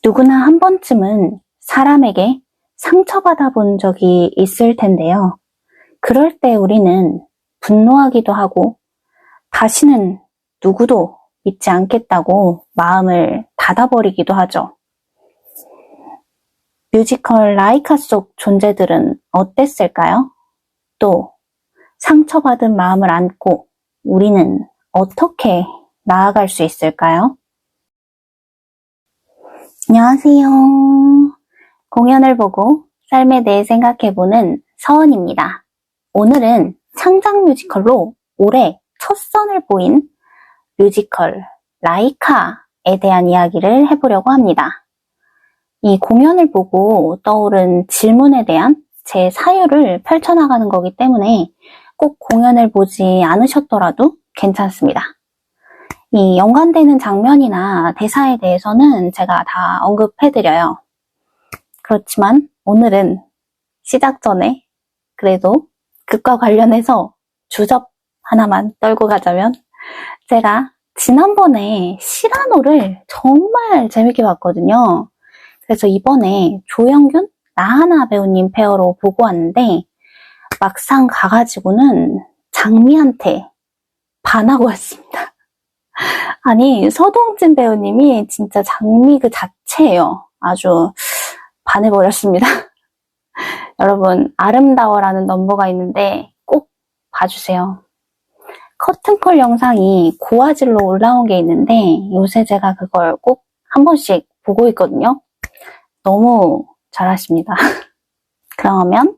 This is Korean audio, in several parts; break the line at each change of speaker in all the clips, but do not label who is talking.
누구나 한 번쯤은 사람에게 상처받아 본 적이 있을 텐데요. 그럴 때 우리는 분노하기도 하고 다시는 누구도 믿지 않겠다고 마음을 닫아버리기도 하죠. 뮤지컬 라이카 속 존재들은 어땠을까요? 또 상처받은 마음을 안고 우리는 어떻게 나아갈 수 있을까요? 안녕하세요. 공연을 보고 삶에 대해 생각해보는 서은입니다. 오늘은 창작 뮤지컬로 올해 첫 선을 보인 뮤지컬 라이카에 대한 이야기를 해보려고 합니다. 이 공연을 보고 떠오른 질문에 대한 제 사유를 펼쳐나가는 거기 때문에 꼭 공연을 보지 않으셨더라도 괜찮습니다. 이 연관되는 장면이나 대사에 대해서는 제가 다 언급해드려요. 그렇지만 오늘은 시작 전에 그래도 극과 관련해서 주접 하나만 떨고 가자면, 제가 지난번에 시라노를 정말 재밌게 봤거든요. 그래서 이번에 조영균, 나하나 배우님 페어로 보고 왔는데 막상 가가지고는 장미한테 반하고 왔습니다. 아니, 서동진 배우님이 진짜 장미 그 자체예요. 아주 반해버렸습니다. 여러분, 아름다워라는 넘버가 있는데 꼭 봐주세요. 커튼콜 영상이 고화질로 올라온 게 있는데 요새 제가 그걸 꼭 한 번씩 보고 있거든요. 너무 잘하십니다. 그러면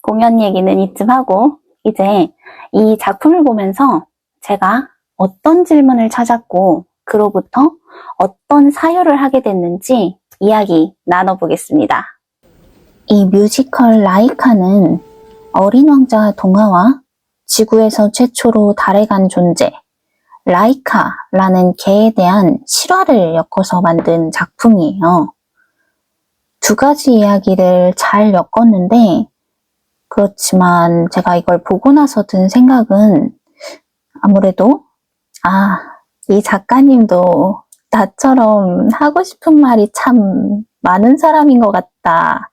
공연 얘기는 이쯤 하고 이제 이 작품을 보면서 제가 어떤 질문을 찾았고 그로부터 어떤 사유를 하게 됐는지 이야기 나눠보겠습니다. 이 뮤지컬 라이카는 어린 왕자 동화와 지구에서 최초로 달에 간 존재 라이카라는 개에 대한 실화를 엮어서 만든 작품이에요. 두 가지 이야기를 잘 엮었는데, 그렇지만 제가 이걸 보고 나서 든 생각은 아무래도 이 작가님도 나처럼 하고 싶은 말이 참 많은 사람인 것 같다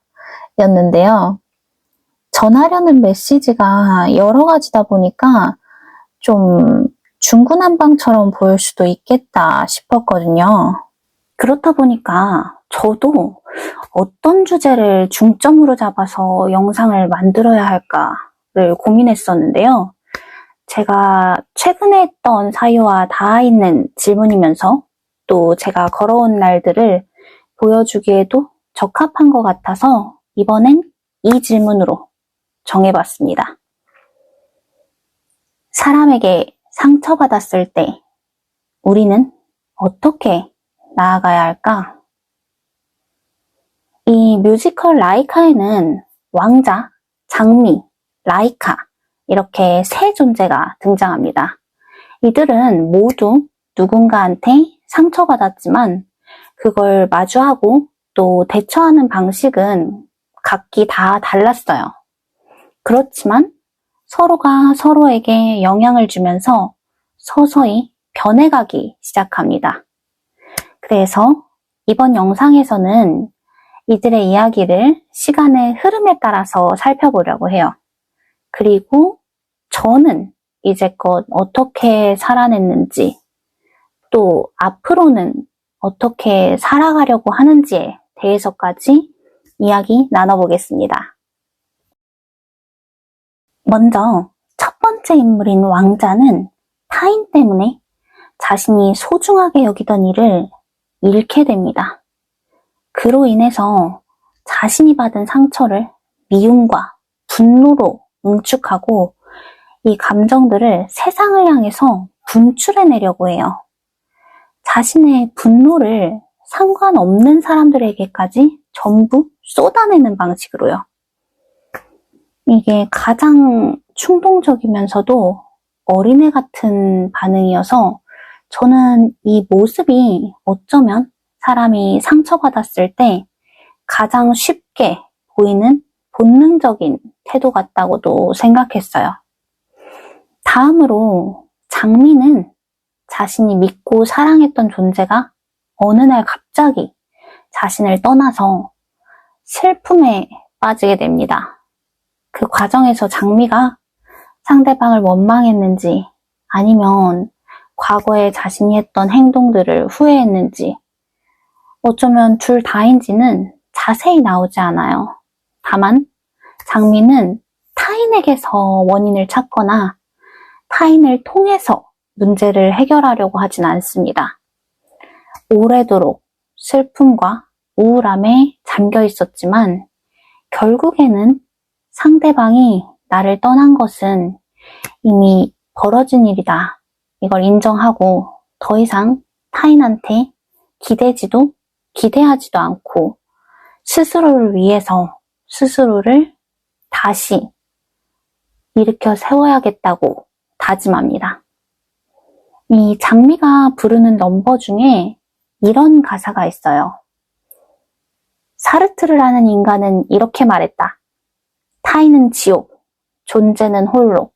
였는데요. 전하려는 메시지가 여러 가지다 보니까 좀 중구난방처럼 보일 수도 있겠다 싶었거든요. 그렇다 보니까 저도 어떤 주제를 중점으로 잡아서 영상을 만들어야 할까를 고민했었는데요. 제가 최근에 했던 사유와 닿아 있는 질문이면서 또 제가 걸어온 날들을 보여주기에도 적합한 것 같아서 이번엔 이 질문으로 정해봤습니다. 사람에게 상처받았을 때 우리는 어떻게 나아가야 할까? 이 뮤지컬 라이카에는 왕자, 장미, 라이카 이렇게 세 존재가 등장합니다. 이들은 모두 누군가한테 상처받았지만 그걸 마주하고 또 대처하는 방식은 각기 다 달랐어요. 그렇지만 서로가 서로에게 영향을 주면서 서서히 변해가기 시작합니다. 그래서 이번 영상에서는 이들의 이야기를 시간의 흐름에 따라서 살펴보려고 해요. 그리고 저는 이제껏 어떻게 살아냈는지, 또 앞으로는 어떻게 살아가려고 하는지에 대해서까지 이야기 나눠보겠습니다. 먼저 첫 번째 인물인 왕자는 타인 때문에 자신이 소중하게 여기던 일을 잃게 됩니다. 그로 인해서 자신이 받은 상처를 미움과 분노로 응축하고 이 감정들을 세상을 향해서 분출해내려고 해요. 자신의 분노를 상관없는 사람들에게까지 전부 쏟아내는 방식으로요. 이게 가장 충동적이면서도 어린애 같은 반응이어서 저는 이 모습이 어쩌면 사람이 상처받았을 때 가장 쉽게 보이는 본능적인 태도 같다고도 생각했어요. 다음으로 장미는 자신이 믿고 사랑했던 존재가 어느 날 갑자기 자신을 떠나서 슬픔에 빠지게 됩니다. 그 과정에서 장미가 상대방을 원망했는지 아니면 과거에 자신이 했던 행동들을 후회했는지 어쩌면 둘 다인지는 자세히 나오지 않아요. 다만 장미는 타인에게서 원인을 찾거나 타인을 통해서 문제를 해결하려고 하진 않습니다. 오래도록 슬픔과 우울함에 잠겨 있었지만 결국에는 상대방이 나를 떠난 것은 이미 벌어진 일이다. 이걸 인정하고 더 이상 타인한테 기대하지도 않고 스스로를 위해서 스스로를 다시 일으켜 세워야겠다고 다짐합니다. 이 장미가 부르는 넘버 중에 이런 가사가 있어요. 사르트르라는 인간은 이렇게 말했다. 타인은 지옥, 존재는 홀로.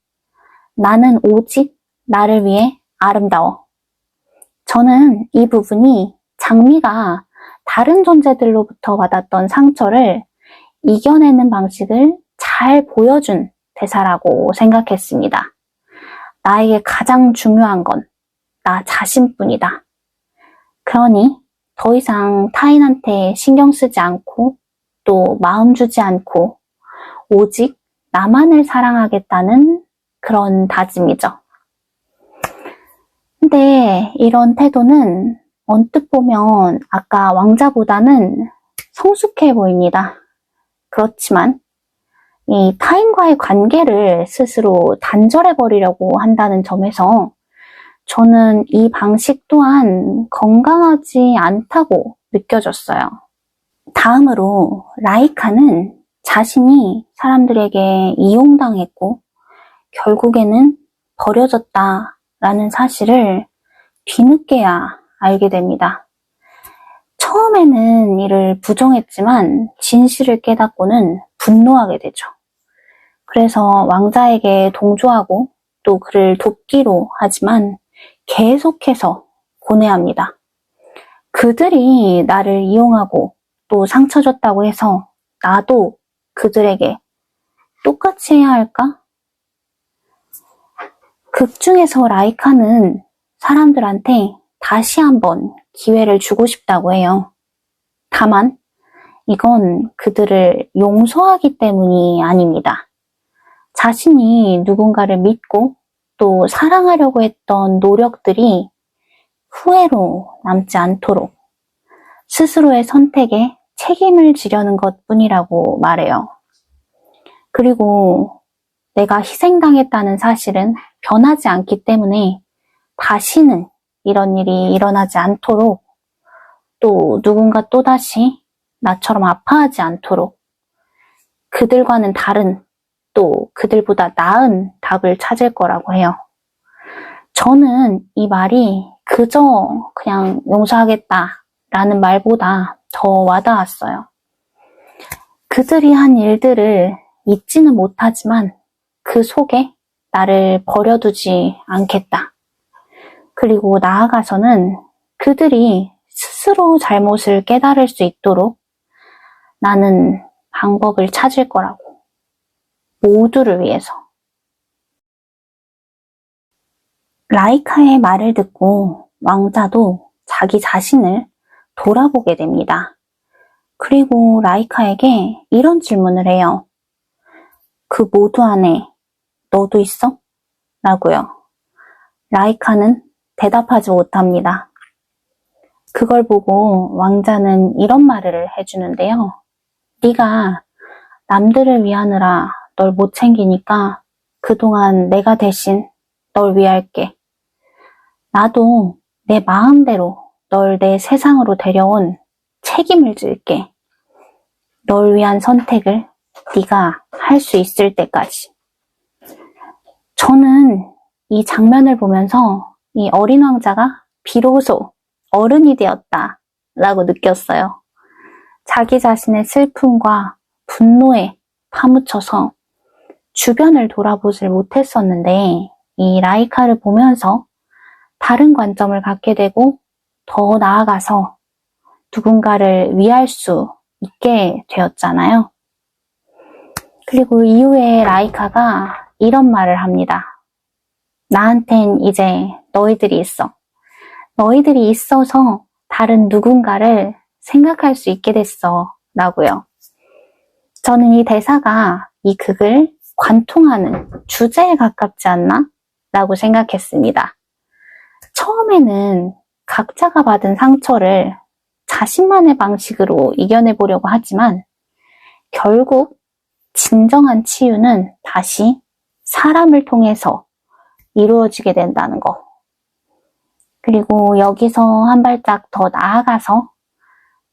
나는 오직 나를 위해 아름다워. 저는 이 부분이 장미가 다른 존재들로부터 받았던 상처를 이겨내는 방식을 잘 보여준 대사라고 생각했습니다. 나에게 가장 중요한 건 나 자신뿐이다. 그러니 더 이상 타인한테 신경 쓰지 않고 또 마음 주지 않고 오직 나만을 사랑하겠다는 그런 다짐이죠. 근데 이런 태도는 언뜻 보면 아까 왕자보다는 성숙해 보입니다. 그렇지만 이 타인과의 관계를 스스로 단절해버리려고 한다는 점에서 저는 이 방식 또한 건강하지 않다고 느껴졌어요. 다음으로 라이카는 자신이 사람들에게 이용당했고 결국에는 버려졌다라는 사실을 뒤늦게야 알게 됩니다. 처음에는 이를 부정했지만 진실을 깨닫고는 분노하게 되죠. 그래서 왕자에게 동조하고 또 그를 돕기로 하지만 계속해서 고뇌합니다. 그들이 나를 이용하고 또 상처 줬다고 해서 나도 그들에게 똑같이 해야 할까? 극 중에서 라이카는 사람들한테 다시 한번 기회를 주고 싶다고 해요. 다만 이건 그들을 용서하기 때문이 아닙니다. 자신이 누군가를 믿고 또 사랑하려고 했던 노력들이 후회로 남지 않도록 스스로의 선택에 책임을 지려는 것뿐이라고 말해요. 그리고 내가 희생당했다는 사실은 변하지 않기 때문에 다시는 이런 일이 일어나지 않도록 또 누군가 또다시 나처럼 아파하지 않도록 그들과는 다른 또 그들보다 나은 답을 찾을 거라고 해요. 저는 이 말이 그저 그냥 용서하겠다라는 말보다 더 와닿았어요. 그들이 한 일들을 잊지는 못하지만 그 속에 나를 버려두지 않겠다. 그리고 나아가서는 그들이 스스로 잘못을 깨달을 수 있도록 나는 방법을 찾을 거라고. 모두를 위해서. 라이카의 말을 듣고 왕자도 자기 자신을 돌아보게 됩니다. 그리고 라이카에게 이런 질문을 해요. 그 모두 안에 너도 있어? 라고요. 라이카는 대답하지 못합니다. 그걸 보고 왕자는 이런 말을 해주는데요. 네가 남들을 위하느라 널 못 챙기니까 그동안 내가 대신 널 위할게. 나도 내 마음대로 널 내 세상으로 데려온 책임을 질게. 널 위한 선택을 네가 할 수 있을 때까지. 저는 이 장면을 보면서 이 어린 왕자가 비로소 어른이 되었다 라고 느꼈어요. 자기 자신의 슬픔과 분노에 파묻혀서 주변을 돌아보질 못했었는데 이 라이카를 보면서 다른 관점을 갖게 되고 더 나아가서 누군가를 위할 수 있게 되었잖아요. 그리고 이후에 라이카가 이런 말을 합니다. 나한텐 이제 너희들이 있어. 너희들이 있어서 다른 누군가를 생각할 수 있게 됐어. 라고요. 저는 이 대사가 이 극을 관통하는 주제에 가깝지 않나? 라고 생각했습니다. 처음에는 각자가 받은 상처를 자신만의 방식으로 이겨내보려고 하지만 결국 진정한 치유는 다시 사람을 통해서 이루어지게 된다는 거. 그리고 여기서 한 발짝 더 나아가서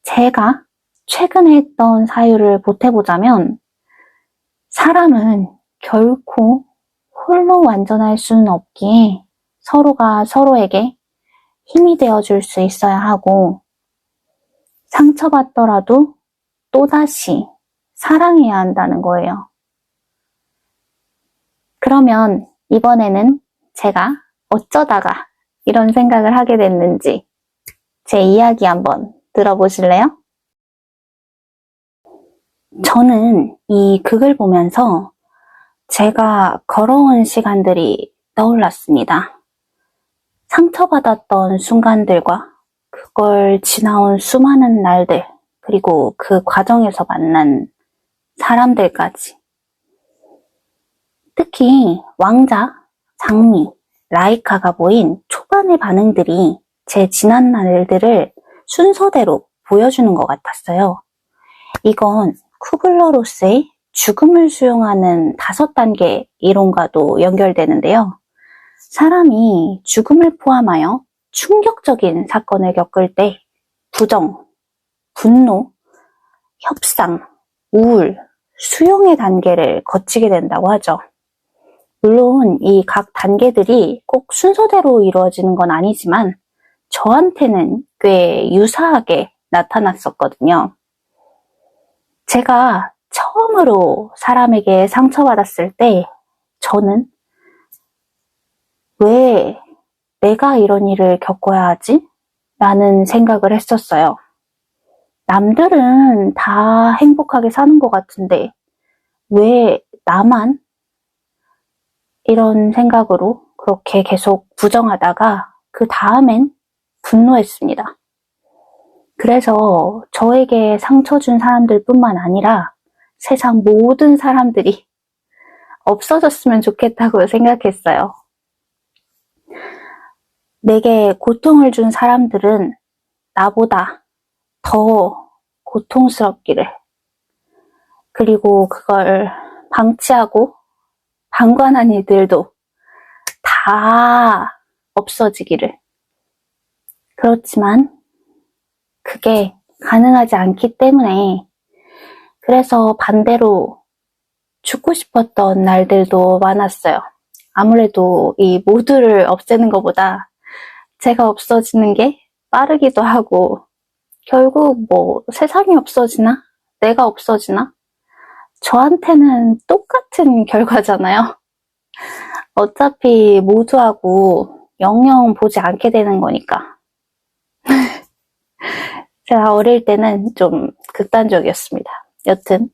제가 최근에 했던 사유를 보태보자면 사람은 결코 홀로 완전할 수는 없기에 서로가 서로에게 힘이 되어줄 수 있어야 하고 상처받더라도 또다시 사랑해야 한다는 거예요. 그러면 이번에는 제가 어쩌다가 이런 생각을 하게 됐는지 제 이야기 한번 들어보실래요? 저는 이 극을 보면서 제가 걸어온 시간들이 떠올랐습니다. 상처받았던 순간들과 그걸 지나온 수많은 날들, 그리고 그 과정에서 만난 사람들까지. 특히 왕자, 장미, 라이카가 보인 초반의 반응들이 제 지난 날들을 순서대로 보여주는 것 같았어요. 이건 쿠블러-로스의 죽음을 수용하는 5단계 이론과도 연결되는데요. 사람이 죽음을 포함하여 충격적인 사건을 겪을 때 부정, 분노, 협상, 우울, 수용의 단계를 거치게 된다고 하죠. 물론 이 각 단계들이 꼭 순서대로 이루어지는 건 아니지만 저한테는 꽤 유사하게 나타났었거든요. 제가 처음으로 사람에게 상처받았을 때 저는 왜 내가 이런 일을 겪어야 하지? 라는 생각을 했었어요. 남들은 다 행복하게 사는 것 같은데 왜 나만 이런 생각으로 그렇게 계속 부정하다가 그 다음엔 분노했습니다. 그래서 저에게 상처 준 사람들 뿐만 아니라 세상 모든 사람들이 없어졌으면 좋겠다고 생각했어요. 내게 고통을 준 사람들은 나보다 더 고통스럽기를, 그리고 그걸 방치하고 방관한 이들도 다 없어지기를. 그렇지만 그게 가능하지 않기 때문에 그래서 반대로 죽고 싶었던 날들도 많았어요. 아무래도 이 모두를 없애는 것보다 제가 없어지는 게 빠르기도 하고 결국 뭐 세상이 없어지나? 내가 없어지나? 저한테는 똑같은 결과잖아요. 어차피 모두하고 영영 보지 않게 되는 거니까. 제가 어릴 때는 좀 극단적이었습니다. 여튼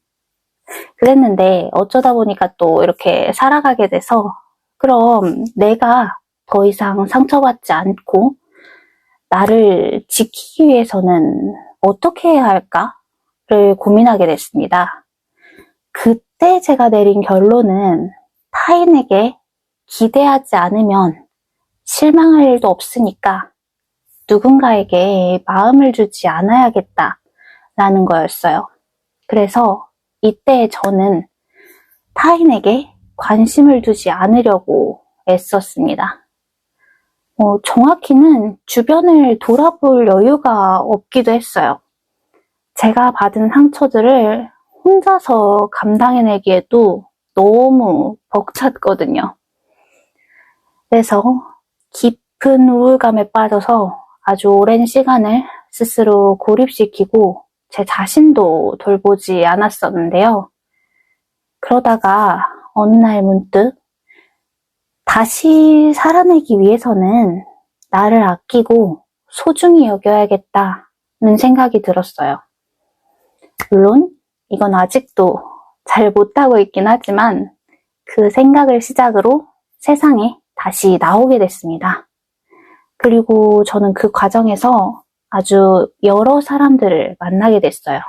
그랬는데 어쩌다 보니까 또 이렇게 살아가게 돼서 그럼 내가 더 이상 상처받지 않고 나를 지키기 위해서는 어떻게 해야 할까를 고민하게 됐습니다. 그때 제가 내린 결론은 타인에게 기대하지 않으면 실망할 일도 없으니까 누군가에게 마음을 주지 않아야겠다라는 거였어요. 그래서 이때 저는 타인에게 관심을 두지 않으려고 애썼습니다. 정확히는 주변을 돌아볼 여유가 없기도 했어요. 제가 받은 상처들을 혼자서 감당해내기에도 너무 벅찼거든요. 그래서 깊은 우울감에 빠져서 아주 오랜 시간을 스스로 고립시키고 제 자신도 돌보지 않았었는데요. 그러다가 어느 날 문득 다시 살아내기 위해서는 나를 아끼고 소중히 여겨야겠다 생각이 들었어요. 물론 이건 아직도 잘 못하고 있긴 하지만 그 생각을 시작으로 세상에 다시 나오게 됐습니다. 그리고 저는 그 과정에서 아주 여러 사람들을 만나게 됐어요.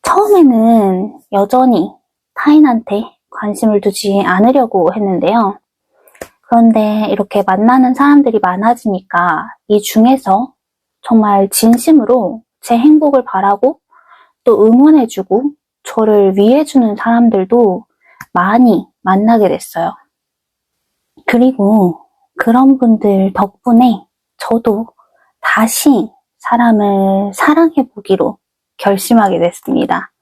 처음에는 여전히 타인한테 관심을 두지 않으려고 했는데요. 그런데 이렇게 만나는 사람들이 많아지니까 이 중에서 정말 진심으로 제 행복을 바라고 또 응원해주고 저를 위해주는 사람들도 많이 만나게 됐어요. 그리고 그런 분들 덕분에 저도 다시 사람을 사랑해보기로 결심하게 됐습니다.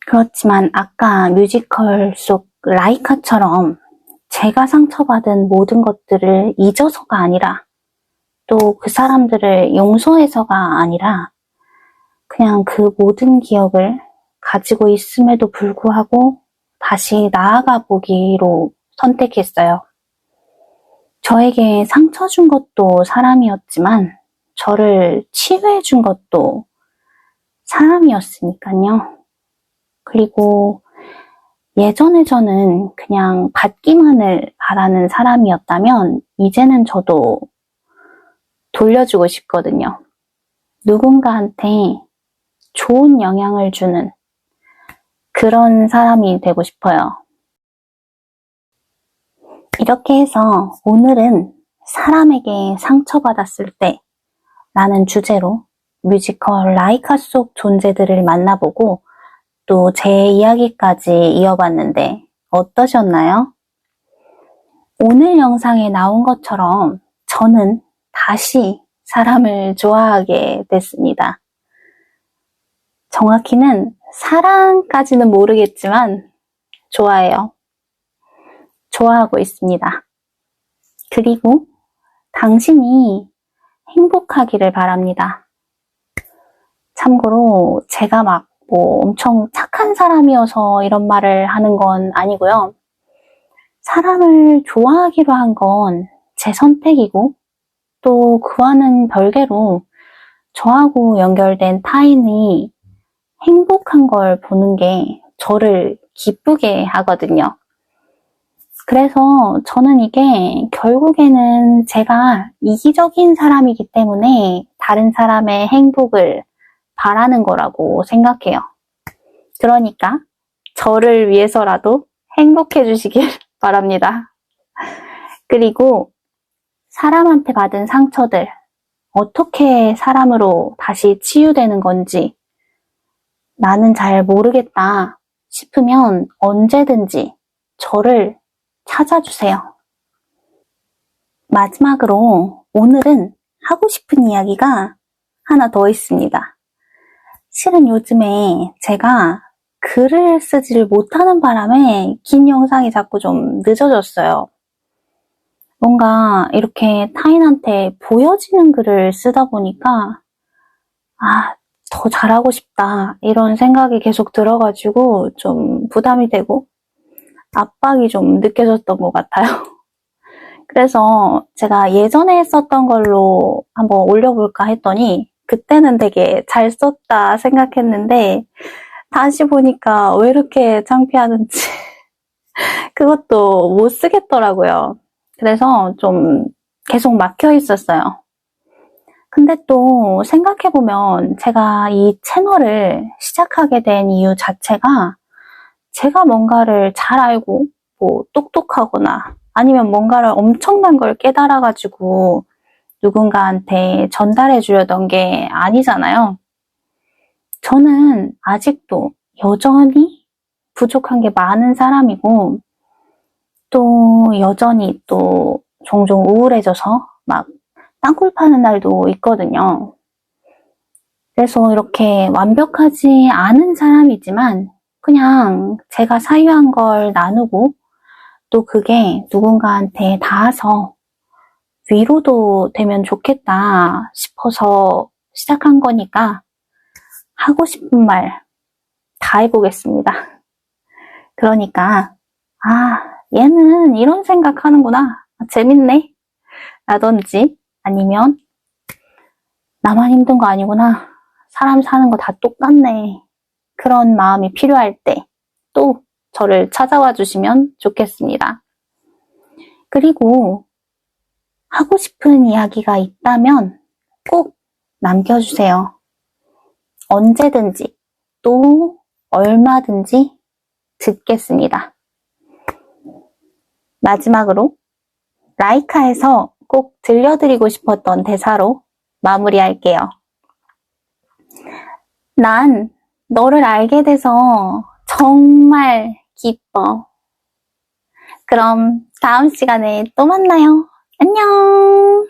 그렇지만 아까 뮤지컬 속 라이카처럼 제가 상처받은 모든 것들을 잊어서가 아니라 또 그 사람들을 용서해서가 아니라 그냥 그 모든 기억을 가지고 있음에도 불구하고 다시 나아가 보기로 선택했어요. 저에게 상처 준 것도 사람이었지만 저를 치유해 준 것도 사람이었으니까요. 그리고 예전에 저는 그냥 받기만을 바라는 사람이었다면 이제는 저도 돌려주고 싶거든요. 누군가한테 좋은 영향을 주는 그런 사람이 되고 싶어요. 이렇게 해서 오늘은 사람에게 상처받았을 때 라는 주제로 뮤지컬 라이카 속 존재들을 만나보고 또 제 이야기까지 이어봤는데 어떠셨나요? 오늘 영상에 나온 것처럼 저는 다시 사람을 좋아하게 됐습니다. 정확히는 사랑까지는 모르겠지만 좋아해요. 좋아하고 있습니다. 그리고 당신이 행복하기를 바랍니다. 참고로 제가 막 엄청 착한 사람이어서 이런 말을 하는 건 아니고요. 사람을 좋아하기로 한 건 제 선택이고 또 그와는 별개로 저하고 연결된 타인이 행복한 걸 보는 게 저를 기쁘게 하거든요. 그래서 저는 이게 결국에는 제가 이기적인 사람이기 때문에 다른 사람의 행복을 바라는 거라고 생각해요. 그러니까 저를 위해서라도 행복해 주시길 바랍니다. 그리고 사람한테 받은 상처들 어떻게 사람으로 다시 치유되는 건지 나는 잘 모르겠다 싶으면 언제든지 저를 찾아주세요. 마지막으로 오늘은 하고 싶은 이야기가 하나 더 있습니다. 실은 요즘에 제가 글을 쓰지를 못하는 바람에 긴 영상이 자꾸 좀 늦어졌어요. 뭔가 이렇게 타인한테 보여지는 글을 쓰다 보니까 더 잘하고 싶다 이런 생각이 계속 들어가지고 좀 부담이 되고 압박이 좀 느껴졌던 것 같아요. 그래서 제가 예전에 썼던 걸로 한번 올려볼까 했더니 그때는 되게 잘 썼다 생각했는데 다시 보니까 왜 이렇게 창피하는지 그것도 못 쓰겠더라고요. 그래서 좀 계속 막혀 있었어요. 근데 또 생각해보면 제가 이 채널을 시작하게 된 이유 자체가 제가 뭔가를 잘 알고 똑똑하거나 아니면 뭔가를 엄청난 걸 깨달아가지고 누군가한테 전달해 주려던 게 아니잖아요. 저는 아직도 여전히 부족한 게 많은 사람이고 또 여전히 또 종종 우울해져서 막 땅굴 파는 날도 있거든요. 그래서 이렇게 완벽하지 않은 사람이지만 그냥 제가 사유한 걸 나누고 또 그게 누군가한테 닿아서 위로도 되면 좋겠다 싶어서 시작한 거니까 하고 싶은 말 다 해보겠습니다. 그러니까 얘는 이런 생각하는구나 재밌네 라든지 아니면 나만 힘든 거 아니구나. 사람 사는 거 다 똑같네. 그런 마음이 필요할 때 또 저를 찾아와 주시면 좋겠습니다. 그리고 하고 싶은 이야기가 있다면 꼭 남겨주세요. 언제든지 또 얼마든지 듣겠습니다. 마지막으로 라이카에서 꼭 들려드리고 싶었던 대사로 마무리할게요. 난 너를 알게 돼서 정말 기뻐. 그럼 다음 시간에 또 만나요. 안녕!